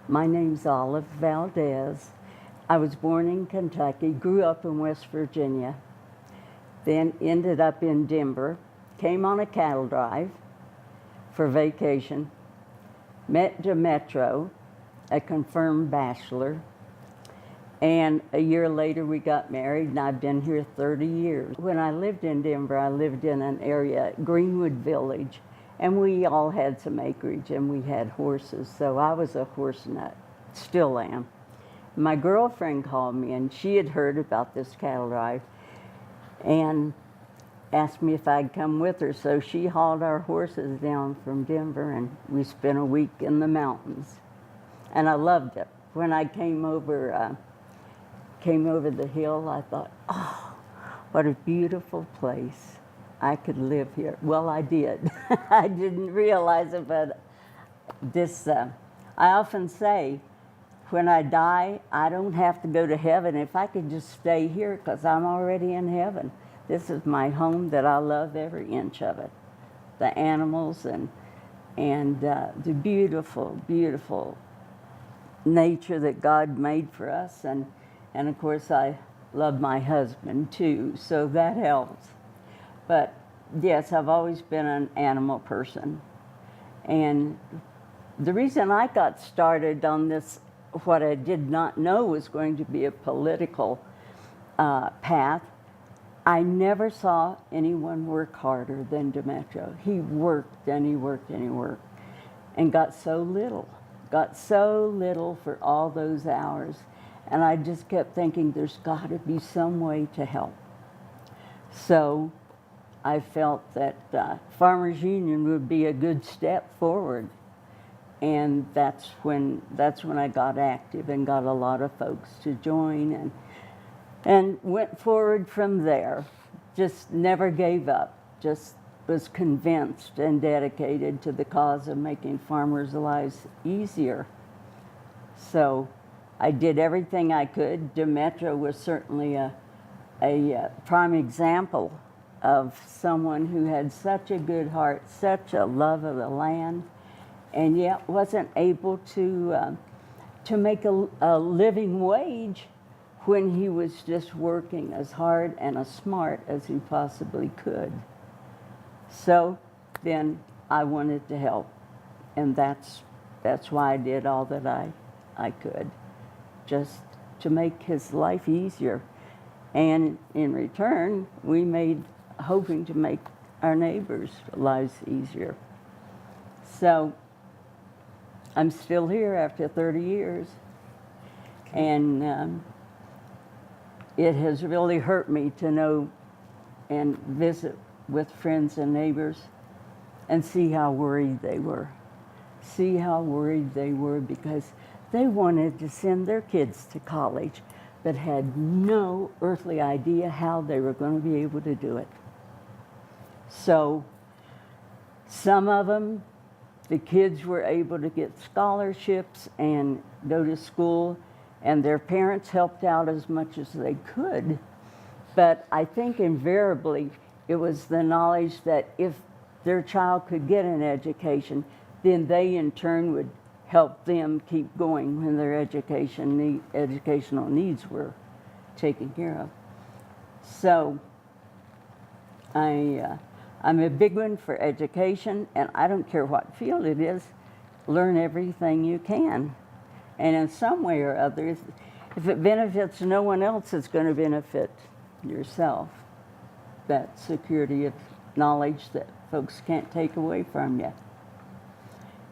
My name's Olive Valdez. I was born in Kentucky, grew up in West Virginia, then ended up in Denver, came on a cattle drive for vacation, met Demetrio, a confirmed bachelor, and a year later we got married, and I've been here 30 years. When I lived in Denver, I lived in an area, Greenwood Village, and we all had some acreage and we had horses, so I was a horse nut, still am. My girlfriend called me and she had heard about this cattle drive and asked me if I'd come with her, so she hauled our horses down from Denver and we spent a week in the mountains. And I loved it. When I came over the hill, I thought, oh, what a beautiful place. I could live here. Well, I did. I didn't realize it, but I often say, when I die, I don't have to go to heaven. If I could just stay here, because I'm already in heaven. This is my home that I love every inch of it. The animals and the beautiful, beautiful nature that God made for us. And of course, I love my husband too, so that helps. But yes, I've always been an animal person. And the reason I got started on this, what I did not know was going to be a political path, I never saw anyone work harder than Demetrio. He worked and he worked and he worked and got so little for all those hours. And I just kept thinking, there's got to be some way to help. So I felt that Farmers Union would be a good step forward. And that's when I got active and got a lot of folks to join and went forward from there. Just never gave up, just was convinced and dedicated to the cause of making farmers' lives easier. So I did everything I could. Demetrio was certainly a prime example of someone who had such a good heart, such a love of the land, and yet wasn't able to make a living wage when he was just working as hard and as smart as he possibly could. So then I wanted to help, and that's why I did all that I could, just to make his life easier. And in return, hoping to make our neighbors' lives easier. So I'm still here after 30 years, and it has really hurt me to know and visit with friends and neighbors and see how worried they were. See how worried they were because they wanted to send their kids to college but had no earthly idea how they were going to be able to do it. So some of them, the kids were able to get scholarships and go to school, and their parents helped out as much as they could. But I think invariably it was the knowledge that if their child could get an education, then they in turn would help them keep going when their educational needs were taken care of. So I'm a big one for education, and I don't care what field it is, learn everything you can. And in some way or other, if it benefits no one else, it's going to benefit yourself. That security of knowledge that folks can't take away from you.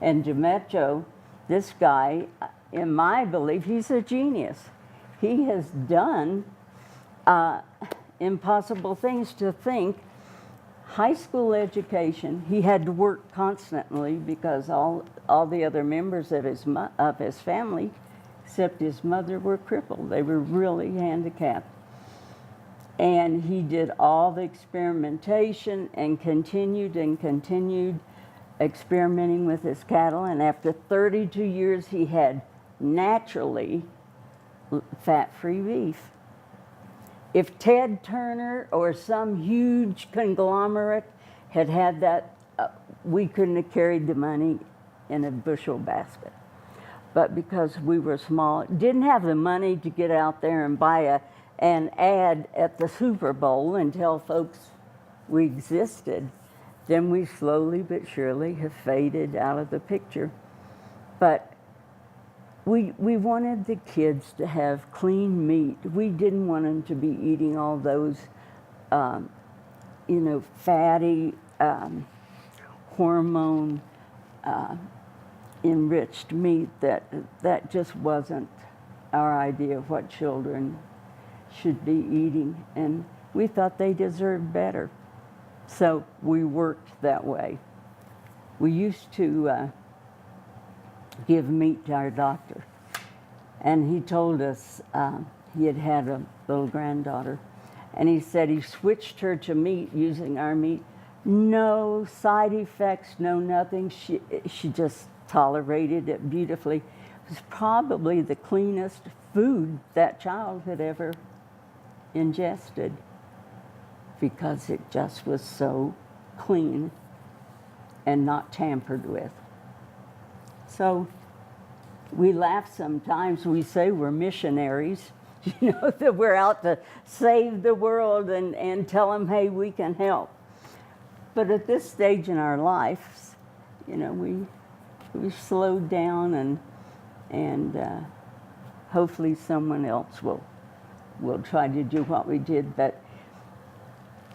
And Demetrio, this guy, in my belief, he's a genius. He has done impossible things. To think, high school education, he had to work constantly because all the other members of his family, except his mother, were crippled. They were really handicapped. And he did all the experimentation and continued experimenting with his cattle. And after 32 years, he had naturally fat-free beef. If Ted Turner or some huge conglomerate had that, we couldn't have carried the money in a bushel basket. but because we were small, didn't have the money to get out there and buy an ad at the Super Bowl and tell folks we existed, then we slowly but surely have faded out of the picture. But we wanted the kids to have clean meat. We didn't want them to be eating all those, fatty, hormone enriched meat. That just wasn't our idea of what children should be eating, and we thought they deserved better. So we worked that way. We used to give meat to our doctor, and he told us he had a little granddaughter, and he said he switched her to meat using our meat. No side effects, no nothing. She just tolerated it beautifully. It was probably the cleanest food that child had ever ingested, because it just was so clean and not tampered with. So we laugh sometimes. We say we're missionaries, that we're out to save the world and tell them, hey, we can help. But at this stage in our lives, we've slowed down, and hopefully someone else will try to do what we did. But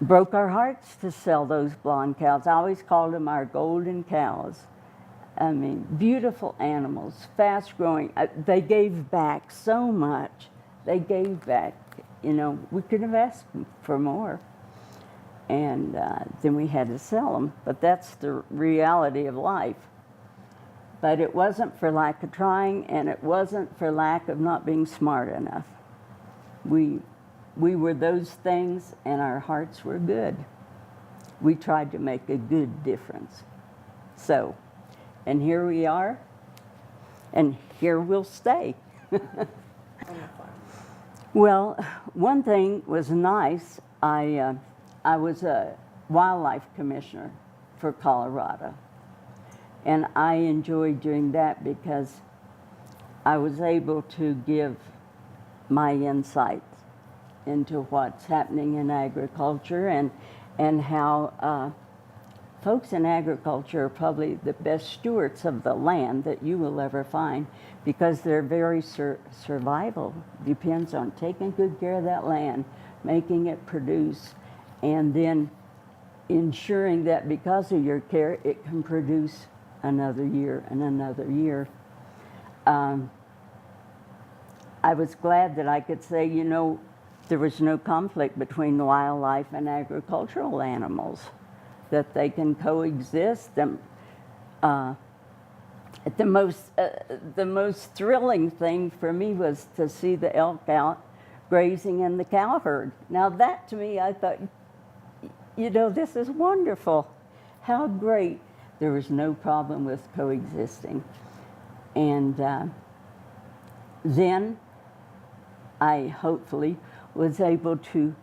broke our hearts to sell those blonde cows. I always called them our golden cows. I mean, beautiful animals, fast growing. They gave back so much. They gave back, we could have asked for more. And then we had to sell them. But that's the reality of life. But it wasn't for lack of trying, and it wasn't for lack of not being smart enough. We were those things, and our hearts were good. We tried to make a good difference. So, and here we are, and here we'll stay. Well, one thing was nice. I was a wildlife commissioner for Colorado, and I enjoyed doing that because I was able to give my insights into what's happening in agriculture, and how folks in agriculture are probably the best stewards of the land that you will ever find, because their very survival depends on taking good care of that land, making it produce, and then ensuring that because of your care, it can produce another year and another year. I was glad that I could say, there was no conflict between wildlife and agricultural animals, that they can coexist. The most thrilling thing for me was to see the elk out grazing in the cow herd. Now that, to me, I thought, this is wonderful. How great. There was no problem with coexisting. And then I hopefully was able to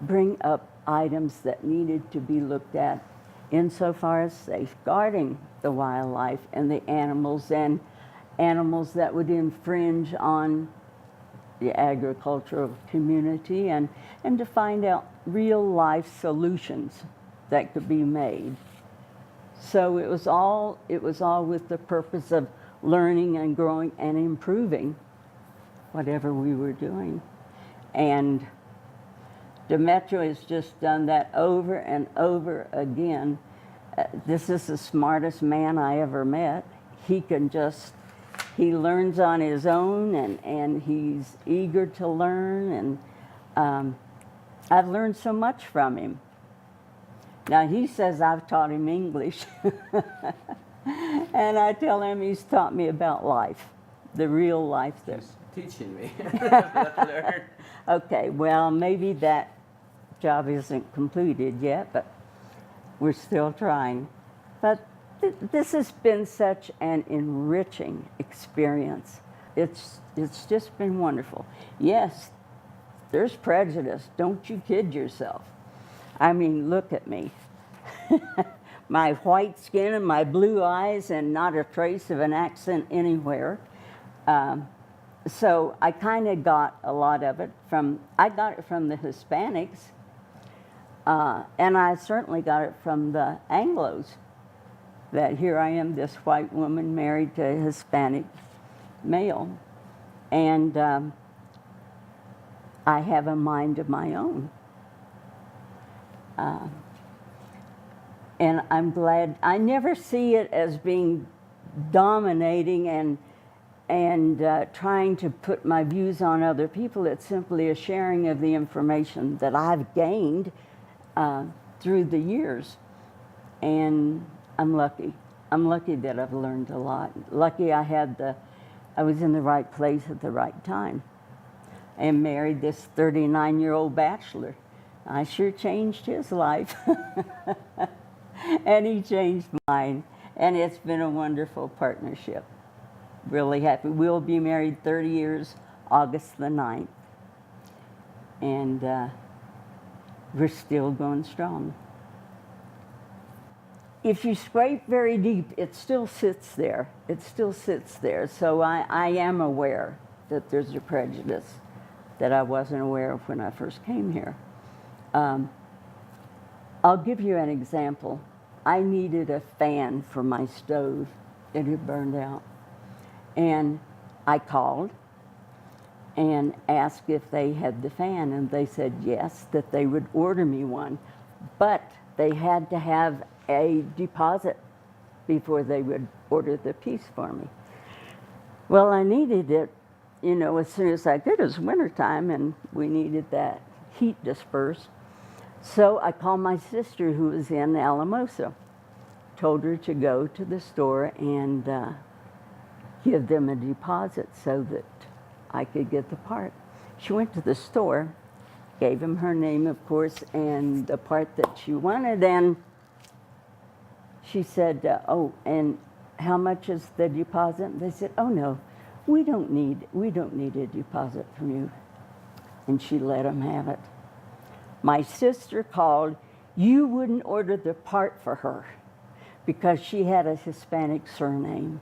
bring up items that needed to be looked at insofar as safeguarding the wildlife and the animals, and animals that would infringe on the agricultural community, and to find out real life solutions that could be made. So it was all with the purpose of learning and growing and improving whatever we were doing. And Demetrio has just done that over and over again. This is the smartest man I ever met. He learns on his own, and he's eager to learn, and I've learned so much from him. Now, he says I've taught him English, and I tell him he's taught me about life, the real life there. He's teaching me. I've learned. Okay, well, maybe that job isn't completed yet, but we're still trying. But this has been such an enriching experience. It's just been wonderful. Yes, there's prejudice. Don't you kid yourself. I mean, look at me. My white skin and my blue eyes, and not a trace of an accent anywhere. So I kind of got a lot of it I got it from the Hispanics, and I certainly got it from the Anglos, that here I am, this white woman married to a Hispanic male, and I have a mind of my own. And I'm glad. I never see it as being dominating and trying to put my views on other people. It's simply a sharing of the information that I've gained through the years. And I'm lucky. I'm lucky that I've learned a lot. Lucky I was in the right place at the right time and married this 39-year-old bachelor. I sure changed his life. And he changed mine. And it's been a wonderful partnership. Really happy. We'll be married 30 years, August the 9th. And we're still going strong. If you scrape very deep, it still sits there. It still sits there. So I am aware that there's a prejudice that I wasn't aware of when I first came here. I'll give you an example. I needed a fan for my stove. It had burned out. And I called and asked if they had the fan, and they said yes, that they would order me one. But they had to have a deposit before they would order the piece for me. Well, I needed it, as soon as I could. It was wintertime, and we needed that heat dispersed. So I called my sister, who was in Alamosa, told her to go to the store and give them a deposit so that I could get the part. She went to the store, gave them her name, of course, and the part that she wanted, and she said, oh, and how much is the deposit? And they said, oh, no, we don't need a deposit from you. And she let them have it. My sister called. You wouldn't order the part for her because she had a Hispanic surname.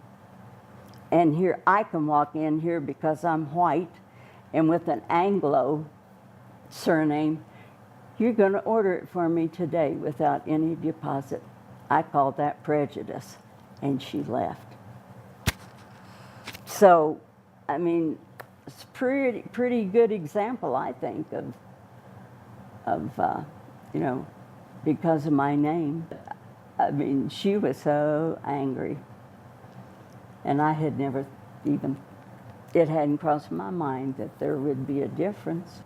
And here I can walk in here because I'm white and with an Anglo surname. You're going to order it for me today without any deposit. I call that prejudice. And she left. So, I mean, it's a pretty good example, I think, of because of my name. I mean, she was so angry. And I had never it hadn't crossed my mind that there would be a difference.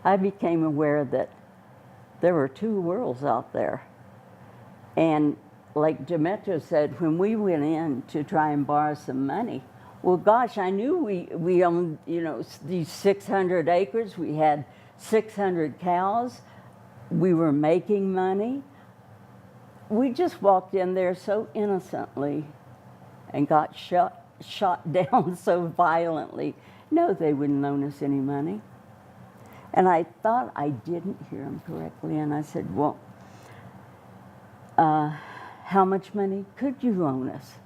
I became aware that there were two worlds out there. And like Demetrio said, when we went in to try and borrow some money, well, gosh, I knew we owned, these 600 acres. We had 600 cows. We were making money. We just walked in there so innocently and got shot down so violently. No, they wouldn't loan us any money. And I thought I didn't hear him correctly, and I said, well, how much money could you loan us?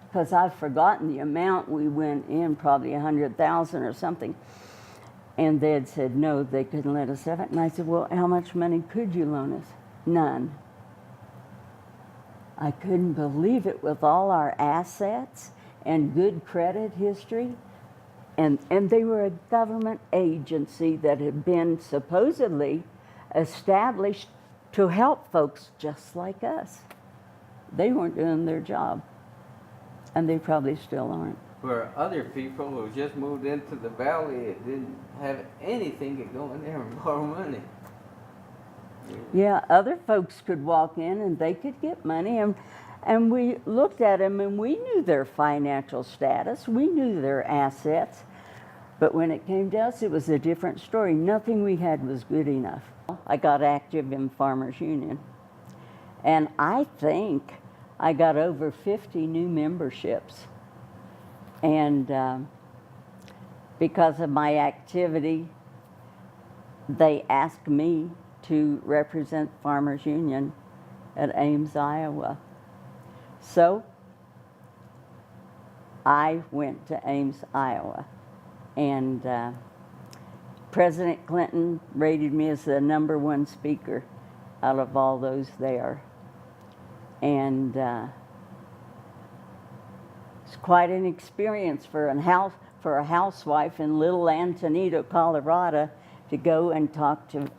Because I've forgotten the amount. We went in, probably 100,000 or something. And they had said, no, they couldn't let us have it. And I said, well, how much money could you loan us? None. I couldn't believe it with all our assets and good credit history. And they were a government agency that had been supposedly established to help folks just like us. They weren't doing their job, and they probably still aren't. For other people who just moved into the valley, it didn't have anything to go in there and borrow money. Yeah, other folks could walk in and they could get money, and we looked at them and we knew their financial status, we knew their assets, but when it came to us, it was a different story. Nothing we had was good enough. I got active in Farmers Union, and I think I got over 50 new memberships. And because of my activity, they asked me to represent Farmers Union at Ames, Iowa. So I went to Ames, Iowa, and President Clinton rated me as the #1 speaker out of all those there. And it's quite an experience for a housewife in little Antonito, Colorado, to go and talk to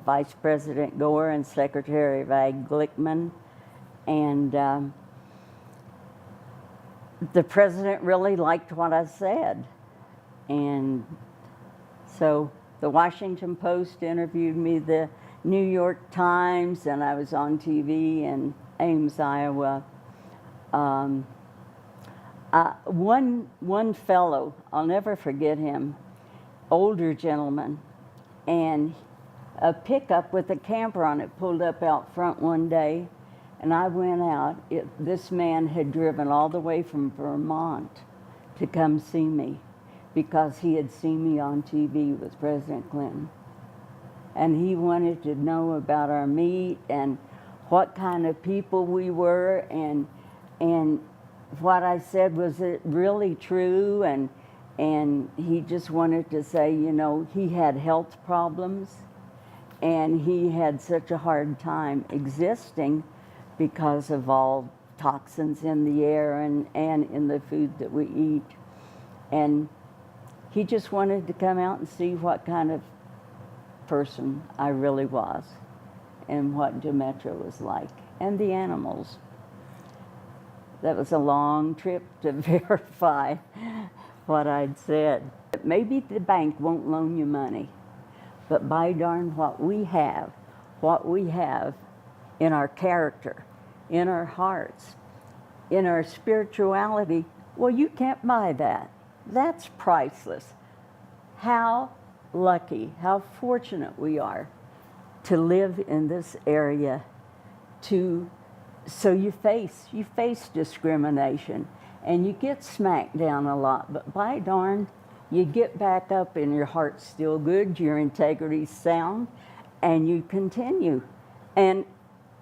Vice President Gore and Secretary of Ag Glickman. And the president really liked what I said. And so the Washington Post interviewed me, the New York Times, and I was on TV in Ames, Iowa. One fellow, I'll never forget him, older gentleman, and a pickup with a camper on it pulled up out front one day, and I went out. This man had driven all the way from Vermont to come see me because he had seen me on TV with President Clinton. And he wanted to know about our meet and what kind of people we were, and what I said, was it really true? And he just wanted to say, you know, he had health problems and he had such a hard time existing because of all toxins in the air and in the food that we eat. And he just wanted to come out and see what kind of person I really was and what Demetrio was like, and the animals. That was a long trip to verify what I'd said. Maybe the bank won't loan you money, but by darn, what we have in our character, in our hearts, in our spirituality, well, you can't buy that. That's priceless. How lucky, how fortunate we are to live in this area. So you face discrimination, and you get smacked down a lot, but by darn, you get back up and your heart's still good, your integrity's sound, and you continue. And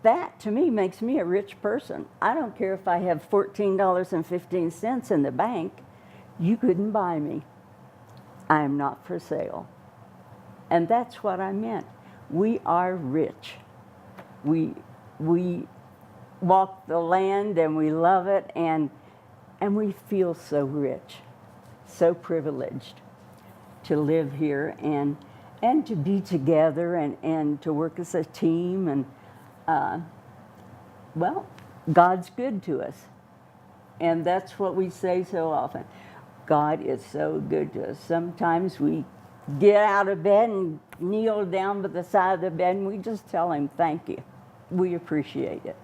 that, to me, makes me a rich person. I don't care if I have $14.15 in the bank. You couldn't buy me. I am not for sale. And that's what I meant. We are rich. We walk the land and we love it, and we feel so rich, so privileged to live here and to be together and to work as a team. And well, God's good to us, and that's what we say so often. God is so good to us. Sometimes we get out of bed and kneel down by the side of the bed and we just tell him thank you. We appreciate it.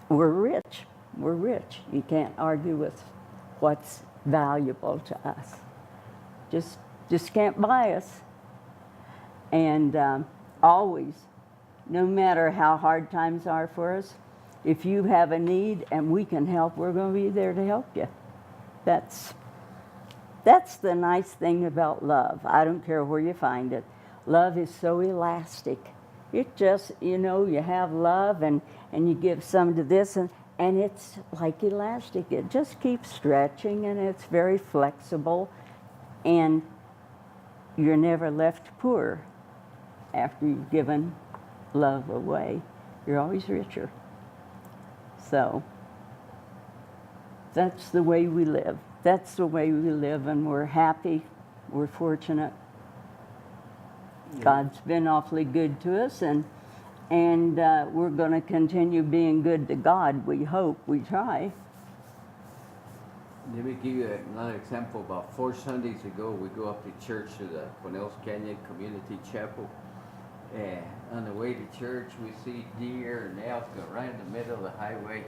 We're rich. We're rich. You can't argue with what's valuable to us. Just can't buy us. And always, no matter how hard times are for us, if you have a need and we can help, we're going to be there to help you. That's the nice thing about love. I don't care where you find it. Love is so elastic. It just, you know, you have love and you give some to this, and it's like elastic. It just keeps stretching, and it's very flexible, and you're never left poor after you've given love away. You're always richer. So that's the way we live. That's the way we live, and we're happy. We're fortunate. Yeah. God's been awfully good to us, and we're going to continue being good to God. We hope. We try. Let me give you another example. About 4 Sundays ago, we go up to church to the Cornell's Canyon Community Chapel. And on the way to church, we see deer and elk right in the middle of the highway.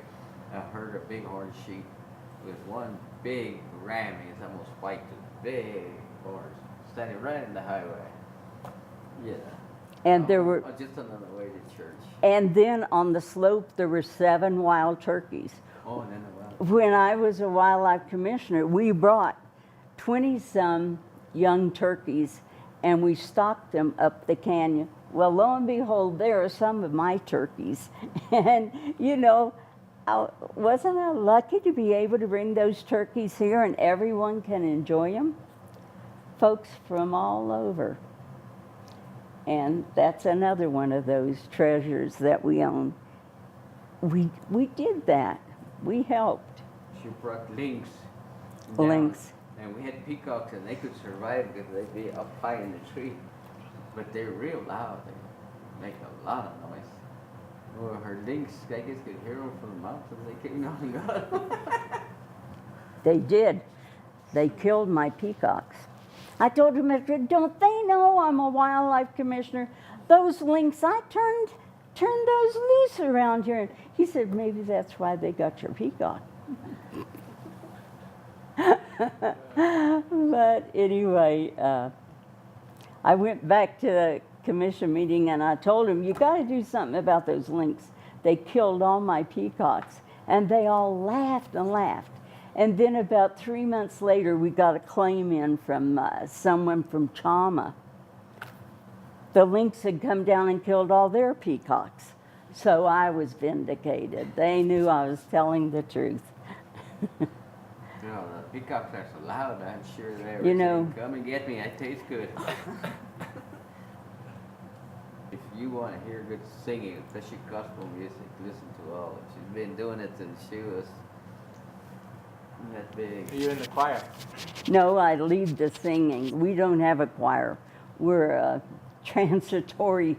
I heard a bighorn sheep with one big ram. He's almost white, big horse, standing right in the highway. Yeah. And there were just on the way to church. And then on the slope, there were 7 wild turkeys. Oh, and then the wild. When I was a wildlife commissioner, we brought 20-some young turkeys, and we stocked them up the canyon. Well, lo and behold, there are some of my turkeys. And, you know, wasn't I lucky to be able to bring those turkeys here and everyone can enjoy them? Folks from all over. And that's another one of those treasures that we own. We did that. We helped. She brought lynx. Lynx. And we had peacocks, and they could survive because they'd be up high in the tree. But they're real loud. They make a lot of noise. Well, her lynx, I guess, could hear them from the mountains. They came down and got them. They did. They killed my peacocks. I told Demetrio, don't they know I'm a wildlife commissioner? Those lynx, I turned those loose around here. He said, maybe that's why they got your peacock. But anyway, I went back to the commission meeting and I told him, you got to do something about those lynx. They killed all my peacocks. And they all laughed and laughed. And then about 3 months later, we got a claim in from someone from Chama. The lynx had come down and killed all their peacocks. So I was vindicated. They knew I was telling the truth. You know, the peacocks are so loud, I'm sure they were You know, saying, come and get me, I taste good. If you want to hear good singing, especially gospel music, listen to Olive. She's been doing it since she was that big. Are you in the choir? no, I lead the singing. We don't have a choir. We're a transitory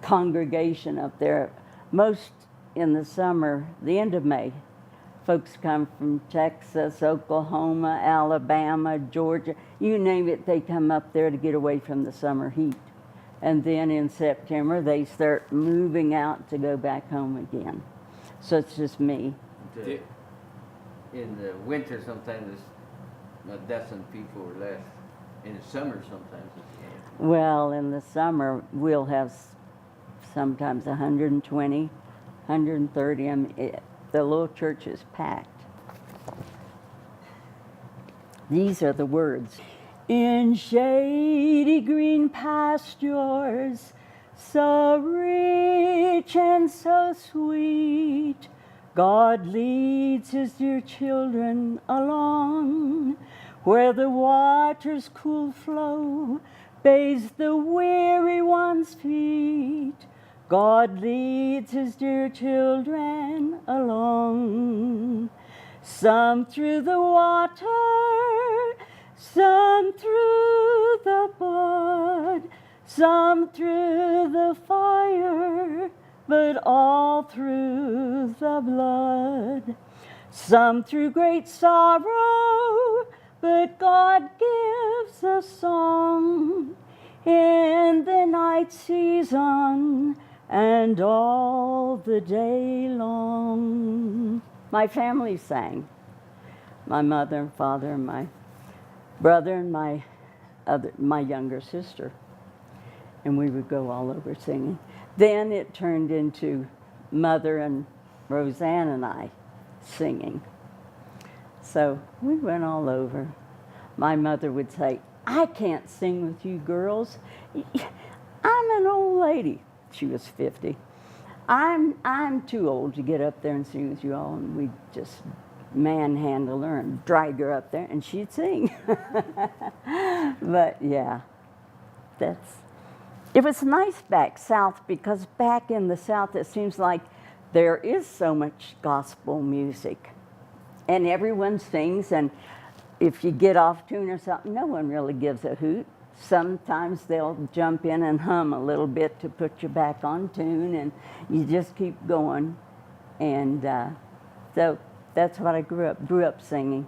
congregation up there. Most in the summer, the end of May, folks come from Texas, Oklahoma, Alabama, Georgia, you name it, they come up there to get away from the summer heat. And then in September, they start moving out to go back home again. So it's just me. In the winter, sometimes it's a dozen people or less. In the summer, sometimes it's Well, in the summer, we'll have sometimes 120, 130. The little church is packed. These are the words. In shady green pastures, so rich and so sweet, God leads his dear children along, where the waters cool flow, bathes the weary one's feet. God leads his dear children along, some through the water, some through the mud, some through the fire, but all through the blood. Some through great sorrow, but God gives a song in the night season and all the day long. My family sang. My mother and father and my brother and my younger sister. And we would go all over singing. Then it turned into Mother and Roseanne and I singing. So we went all over. My mother would say, I can't sing with you girls. I'm an old lady. She was 50. I'm too old to get up there and sing with you all. And we'd just manhandle her and drag her up there and she'd sing. But yeah, it was nice back south because back in the south it seems like there is so much gospel music and everyone sings, and if you get off tune or something, no one really gives a hoot. Sometimes they'll jump in and hum a little bit to put you back on tune, and you just keep going. And so that's what I grew up singing.